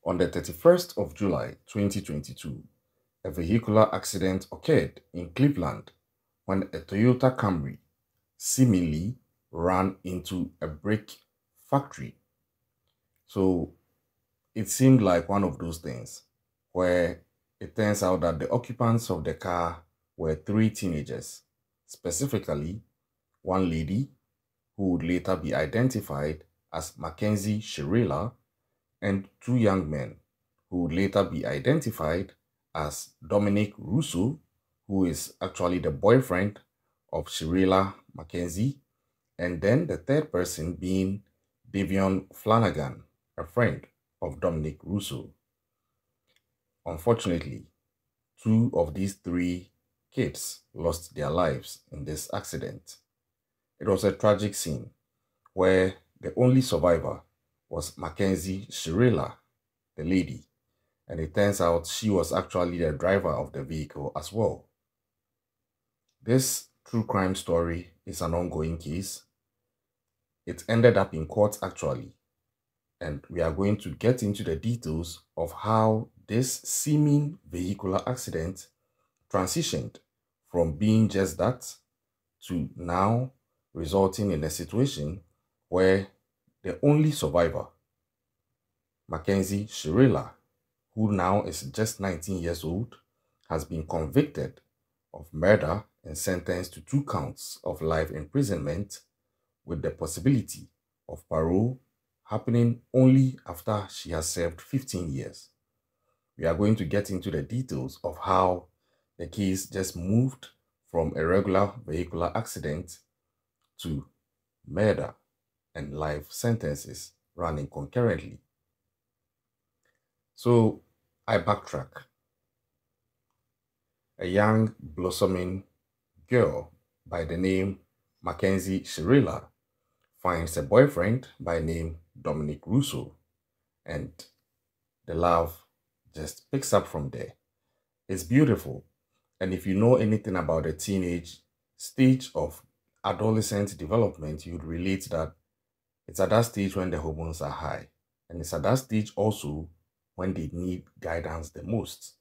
On the 31st of July 2022, a vehicular accident occurred in Cleveland when a Toyota Camry seemingly ran into a brick factory. So it seemed like one of those things where it turns out that the occupants of the car were three teenagers, specifically one lady who would later be identified as Mackenzie Shirilla, and two young men who would later be identified as Dominic Russo, who is actually the boyfriend of Shirilla Mackenzie, and then the third person being Davion Flanagan, a friend of Dominic Russo. Unfortunately, two of these three kids lost their lives in this accident. It was a tragic scene where the only survivor was Mackenzie Shirilla, the lady, and it turns out she was actually the driver of the vehicle as well. This true crime story is an ongoing case. It ended up in court actually, and we are going to get into the details of how this seeming vehicular accident transitioned from being just that to now resulting in a situation where the only survivor, Mackenzie Shirilla, who now is just 19 years old, has been convicted of murder and sentenced to 2 counts of life imprisonment with the possibility of parole happening only after she has served 15 years. We are going to get into the details of how the case just moved from a regular vehicular accident to murder and life sentences running concurrently. So I backtrack. A young blossoming girl by the name Mackenzie Shirilla finds a boyfriend by name Dominic Russo, and the love just picks up from there. It's beautiful, and if you know anything about the teenage stage of adolescent development, you'd relate that it's at that stage when the hormones are high, and it's at that stage also when they need guidance the most.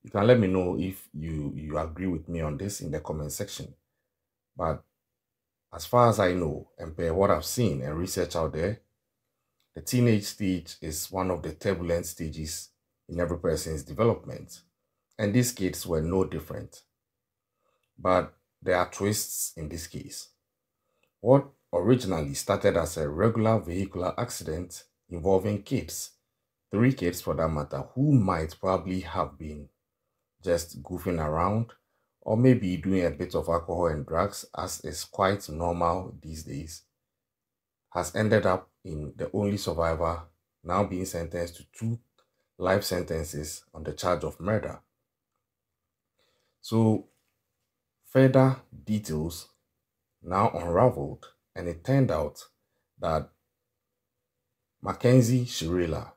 You can let me know if you agree with me on this in the comment section. But as far as I know, and per what I've seen and research out there, the teenage stage is one of the turbulent stages in every person's development. And these kids were no different. But there are twists in this case. What originally started as a regular vehicular accident involving kids, 3 kids for that matter, who might probably have been just goofing around or maybe doing a bit of alcohol and drugs, as is quite normal these days, has ended up in the only survivor now being sentenced to 2 life sentences on the charge of murder. So further details now unraveled, and it turned out that Mackenzie Shirilla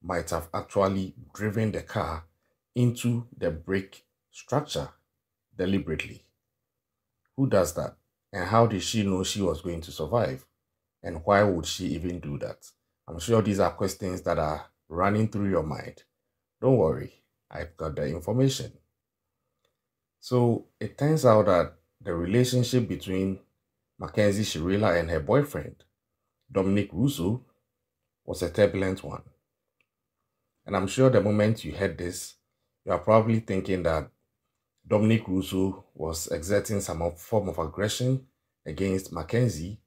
might have actually driven the car into the brick structure deliberately. Who does that? And how did she know she was going to survive? And why would she even do that? I'm sure these are questions that are running through your mind. Don't worry, I've got the information. So it turns out that the relationship between Mackenzie Shirilla and her boyfriend, Dominic Russo, was a turbulent one. And I'm sure the moment you heard this, you are probably thinking that Dominic Russo was exerting some form of aggression against Mackenzie,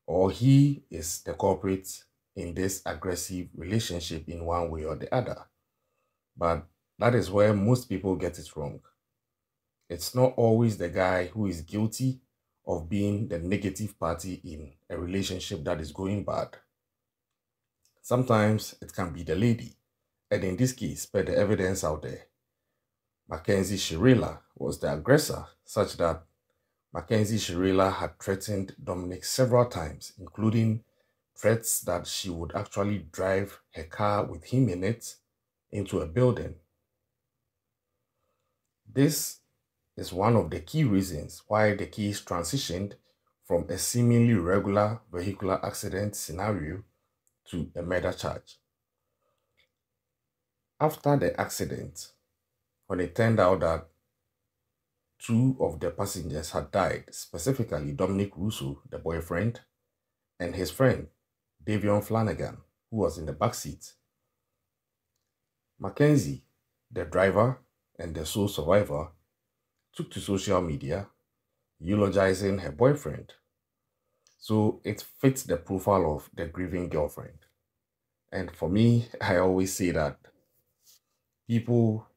or he is the culprit in this aggressive relationship in one way or the other. But that is where most people get it wrong. It's not always the guy who is guilty of being the negative party in a relationship that is going bad. Sometimes it can be the lady, and in this case, per the evidence out there, Mackenzie Shirilla was the aggressor, such that Mackenzie Shirilla had threatened Dominic several times, including threats that she would actually drive her car with him in it into a building. This is one of the key reasons why the case transitioned from a seemingly regular vehicular accident scenario to a murder charge. After the accident, when it turned out that two of the passengers had died, specifically Dominic Russo, the boyfriend, and his friend, Davion Flanagan, who was in the back seat, Mackenzie, the driver and the sole survivor, took to social media eulogizing her boyfriend. So it fits the profile of the grieving girlfriend. And for me, I always say that people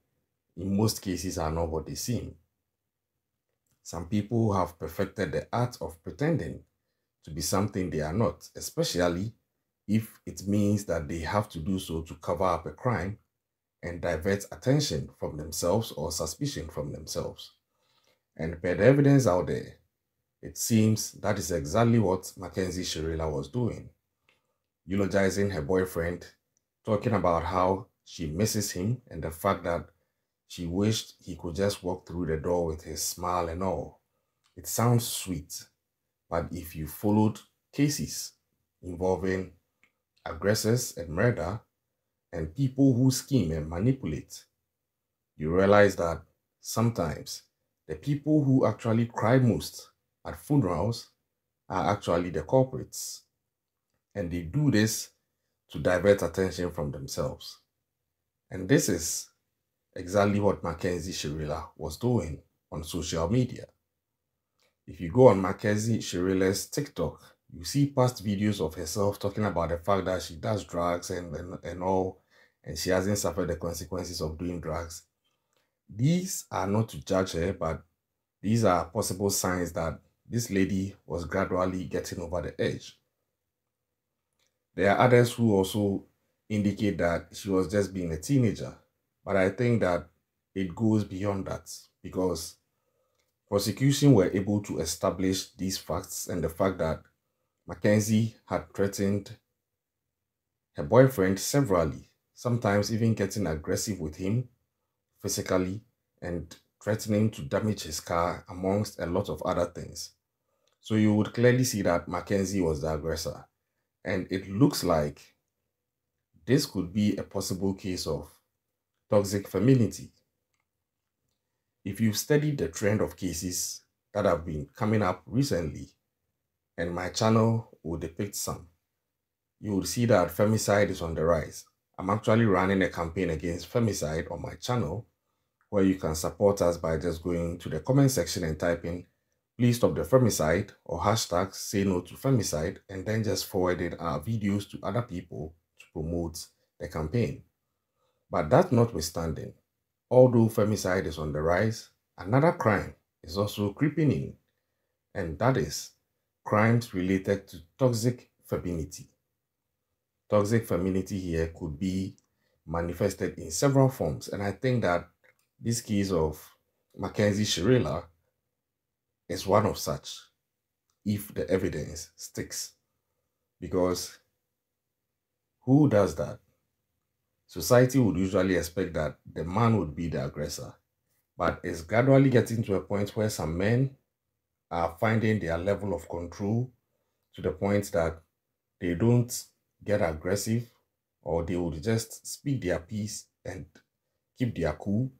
in most cases are not what they seem. Some people have perfected the art of pretending to be something they are not, especially if it means that they have to do so to cover up a crime and divert attention from themselves or suspicion from themselves. And per the evidence out there, it seems that is exactly what Mackenzie Shirilla was doing, eulogizing her boyfriend, talking about how she misses him and the fact that she wished he could just walk through the door with his smile and all. It sounds sweet, but if you followed cases involving aggressors and murder and people who scheme and manipulate, you realize that sometimes the people who actually cry most at funerals are actually the culprits. And they do this to divert attention from themselves. And this is exactly what Mackenzie Shirilla was doing on social media. If you go on Mackenzie Shirilla's TikTok, you see past videos of herself talking about the fact that she does drugs and all, and she hasn't suffered the consequences of doing drugs. These are not to judge her, but these are possible signs that this lady was gradually getting over the edge. There are others who also indicate that she was just being a teenager, but I think that it goes beyond that because prosecution were able to establish these facts and the fact that Mackenzie had threatened her boyfriend severally, sometimes even getting aggressive with him physically and threatening to damage his car, amongst a lot of other things. So you would clearly see that Mackenzie was the aggressor. And it looks like this could be a possible case of toxic femininity. If you've studied the trend of cases that have been coming up recently, and my channel will depict some, you will see that femicide is on the rise. I'm actually running a campaign against femicide on my channel, where you can support us by just going to the comment section and typing "please stop the femicide" or hashtag "say no to femicide," and then just forwarding our videos to other people to promote the campaign. But that notwithstanding, although femicide is on the rise, another crime is also creeping in, and that is crimes related to toxic femininity. Toxic femininity here could be manifested in several forms, and I think that this case of Mackenzie Shirilla is one of such, if the evidence sticks. Because who does that? Society would usually expect that the man would be the aggressor, but it's gradually getting to a point where some men are finding their level of control to the point that they don't get aggressive, or they would just speak their piece and keep their cool.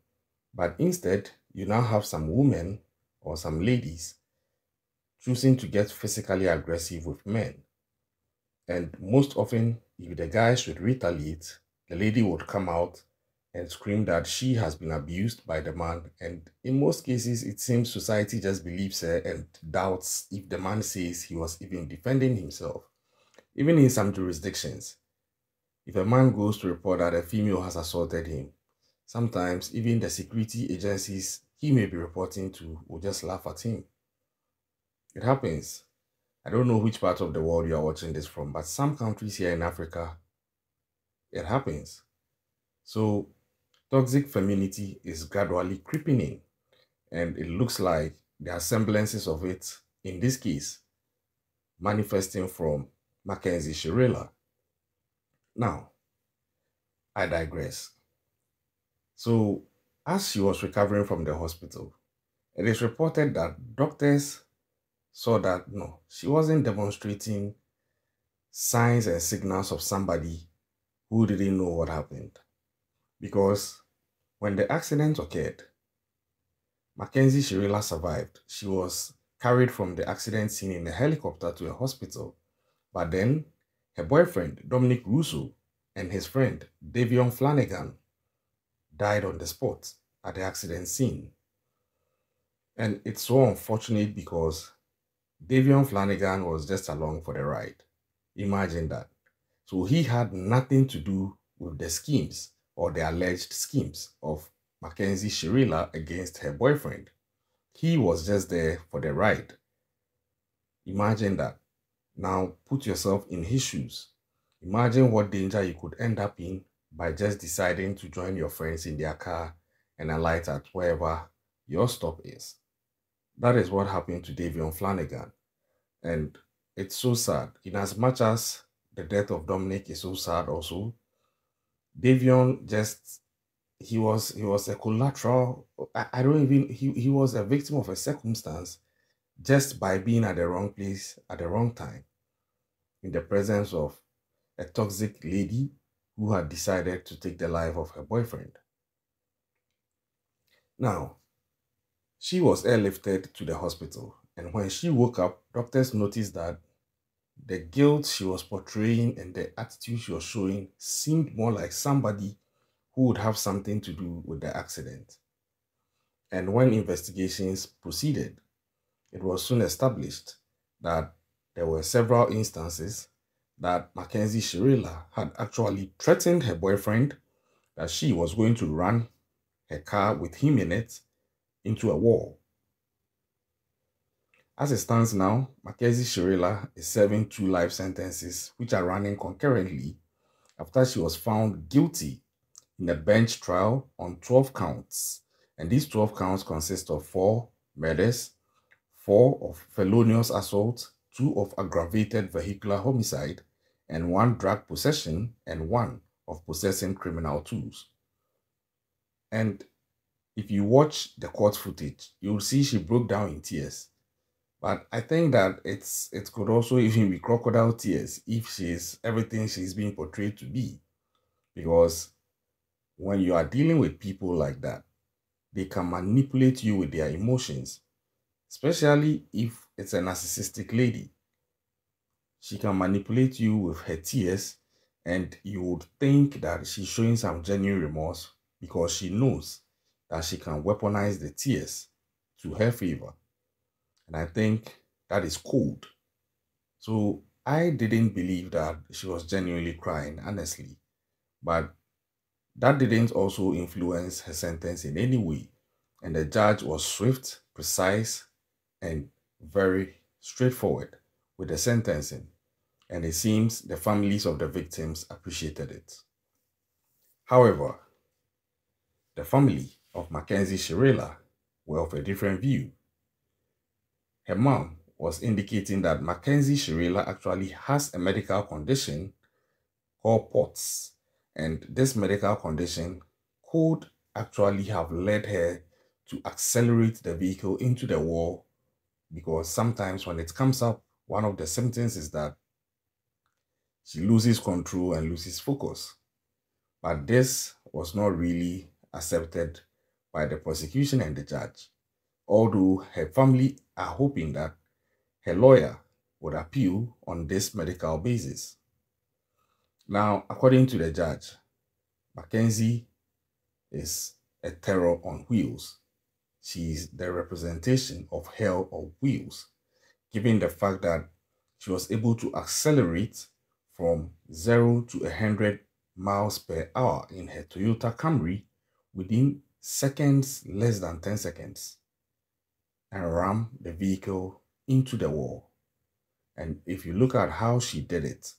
But instead, you now have some women or some ladies choosing to get physically aggressive with men. And most often, if the guy should retaliate, the lady would come out and scream that she has been abused by the man. And in most cases, it seems society just believes her and doubts if the man says he was even defending himself. Even in some jurisdictions, if a man goes to report that a female has assaulted him, sometimes even the security agencies he may be reporting to will just laugh at him. It happens. I don't know which part of the world you are watching this from, but some countries here in Africa, it happens. So toxic femininity is gradually creeping in, and it looks like there are semblances of it, in this case, manifesting from Mackenzie Shirilla. Now, I digress. So, as she was recovering from the hospital, it is reported that doctors saw that no, she wasn't demonstrating signs and signals of somebody who didn't know what happened. because when the accident occurred, Mackenzie Shirilla survived. She was carried from the accident scene in a helicopter to a hospital, but then her boyfriend, Dominic Russo, and his friend, Davion Flanagan, died on the spot at the accident scene. And it's so unfortunate because Davion Flanagan was just along for the ride. Imagine that. So he had nothing to do with the schemes or the alleged schemes of Mackenzie Shirilla against her boyfriend. He was just there for the ride. Imagine that. Now put yourself in his shoes. Imagine what danger you could end up in by just deciding to join your friends in their car and alight at wherever your stop is. That is what happened to Davion Flanagan. And it's so sad. In as much as the death of Dominic is so sad also, Davion just he was a collateral. I don't even he was a victim of a circumstance just by being at the wrong place at the wrong time in the presence of a toxic lady who had decided to take the life of her boyfriend. Now, she was airlifted to the hospital, and when she woke up, doctors noticed that the guilt she was portraying and the attitude she was showing seemed more like somebody who would have something to do with the accident. And when investigations proceeded, it was soon established that there were several instances that Mackenzie Shirilla had actually threatened her boyfriend that she was going to run her car with him in it into a wall. As it stands now, Mackenzie Shirilla is serving 2 life sentences which are running concurrently after she was found guilty in a bench trial on 12 counts. And these 12 counts consist of 4 murders, 4 of felonious assault, 2 of aggravated vehicular homicide, and 1 drug possession, and 1 of possessing criminal tools. And if you watch the court footage, you'll see she broke down in tears. But I think that it could also even be crocodile tears if she's everything she's being portrayed to be. Because when you are dealing with people like that, they can manipulate you with their emotions, especially if it's a narcissistic lady. She can manipulate you with her tears, and you would think that she's showing some genuine remorse because she knows that she can weaponize the tears to her favor. And I think that is cold. So I didn't believe that she was genuinely crying, honestly. But that didn't also influence her sentence in any way. And the judge was swift, precise, and very straightforward with the sentencing. And it seems the families of the victims appreciated it. However, the family of Mackenzie Shirilla were of a different view. Her mom was indicating that Mackenzie Shirilla actually has a medical condition called POTS, and this medical condition could actually have led her to accelerate the vehicle into the wall, because sometimes when it comes up, one of the symptoms is that she loses control and loses focus. But this was not really accepted by the prosecution and the judge, although her family are hoping that her lawyer would appeal on this medical basis. Now, according to the judge, Mackenzie is a terror on wheels. She is the representation of hell on wheels, given the fact that she was able to accelerate from 0 to 100 miles per hour in her Toyota Camry within seconds, less than 10 seconds, and ram the vehicle into the wall. And if you look at how she did it,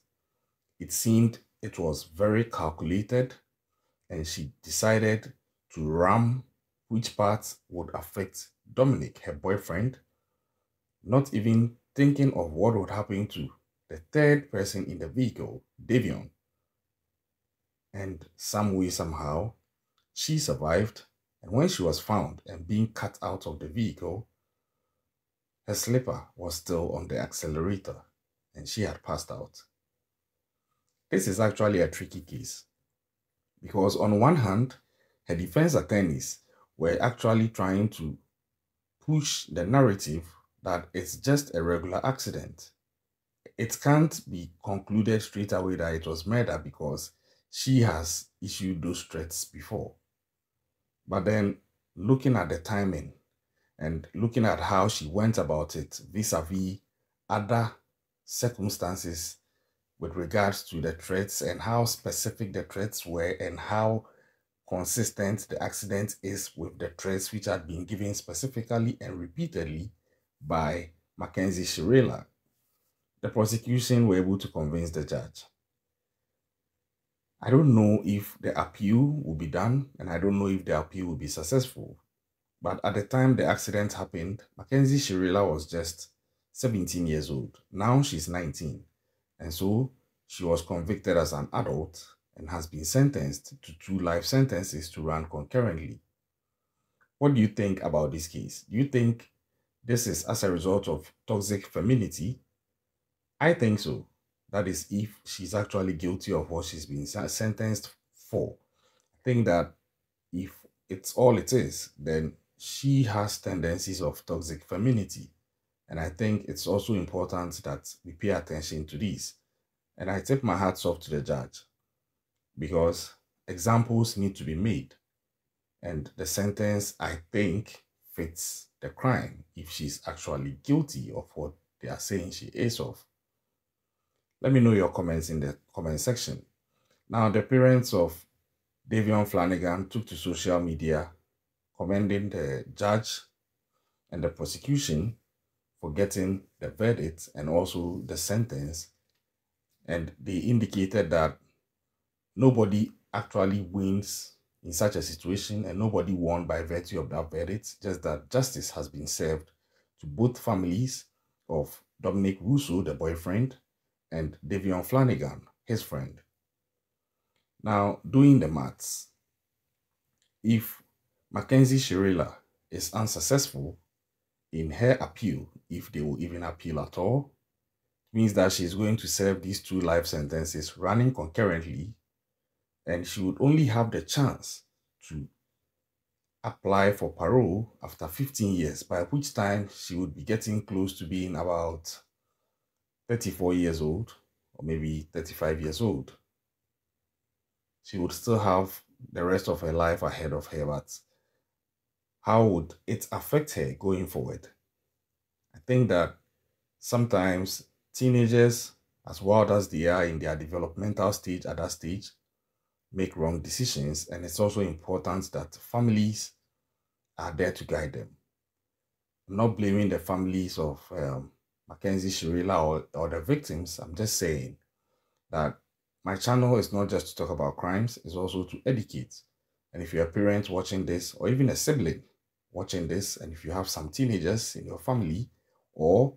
it seemed it was very calculated, and she decided to ram which parts would affect Dominic, her boyfriend, not even thinking of what would happen to the third person in the vehicle, Davion. And some way, somehow, she survived, and when she was found and being cut out of the vehicle, her slipper was still on the accelerator, and she had passed out. This is actually a tricky case, Because on one hand, her defense attorneys were actually trying to push the narrative that it's just a regular accident. It can't be concluded straight away that it was murder because she has issued those threats before. But then looking at the timing and looking at how she went about it vis-a-vis other circumstances with regards to the threats and how specific the threats were and how consistent the accident is with the threats which had been given specifically and repeatedly by Mackenzie Shirilla, the prosecution were able to convince the judge. I don't know if the appeal will be done, and I don't know if the appeal will be successful. But at the time the accident happened, Mackenzie Shirilla was just 17 years old. Now she's 19. And so she was convicted as an adult and has been sentenced to 2 life sentences to run concurrently. What do you think about this case? Do you think this is as a result of toxic femininity? I think so. That is, if she's actually guilty of what she's been sentenced for. I think that if it's all it is, then she has tendencies of toxic femininity. And I think it's also important that we pay attention to this. And I tip my hats off to the judge because examples need to be made. And the sentence, I think, fits the crime if she's actually guilty of what they are saying she is of. Let me know your comments in the comment section. Now, the parents of Davion Flanagan took to social media commending the judge and the prosecution for getting the verdict and also the sentence. And they indicated that nobody actually wins in such a situation and nobody won by virtue of that verdict, just that justice has been served to both families of Dominic Russo, the boyfriend, and Davion Flanagan, his friend. Now, doing the maths, if Mackenzie Shirilla is unsuccessful in her appeal, if they will even appeal at all, means that she's going to serve these 2 life sentences running concurrently, and she would only have the chance to apply for parole after 15 years, by which time she would be getting close to being about 34 years old or maybe 35 years old. She would still have the rest of her life ahead of her, but how would it affect her going forward? I think that sometimes teenagers, as wild as they are in their developmental stage at that stage, make wrong decisions, and it's also important that families are there to guide them. I'm not blaming the families of Mackenzie Shirilla or the victims. I'm just saying that my channel is not just to talk about crimes, it's also to educate. And if you're a parent watching this, or even a sibling watching this, and if you have some teenagers in your family or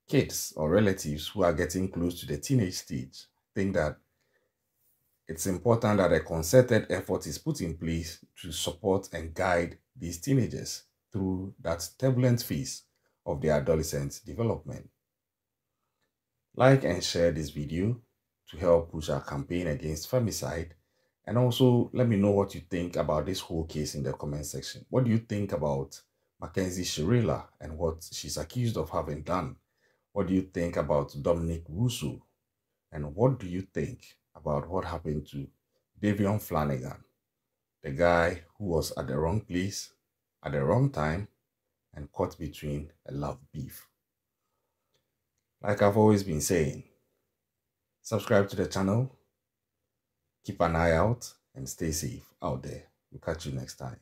kids or relatives who are getting close to the teenage stage, I think that it's important that a concerted effort is put in place to support and guide these teenagers through that turbulent phase of their adolescent development. Like and share this video to help push our campaign against femicide. And also let me know what you think about this whole case in the comment section. What do you think about Mackenzie Shirilla and what she's accused of having done? What do you think about Dominic Russo? And what do you think about what happened to Davion Flanagan, the guy who was at the wrong place at the wrong time and caught between a love beef? Like I've always been saying, subscribe to the channel, keep an eye out, and stay safe out there. We'll catch you next time.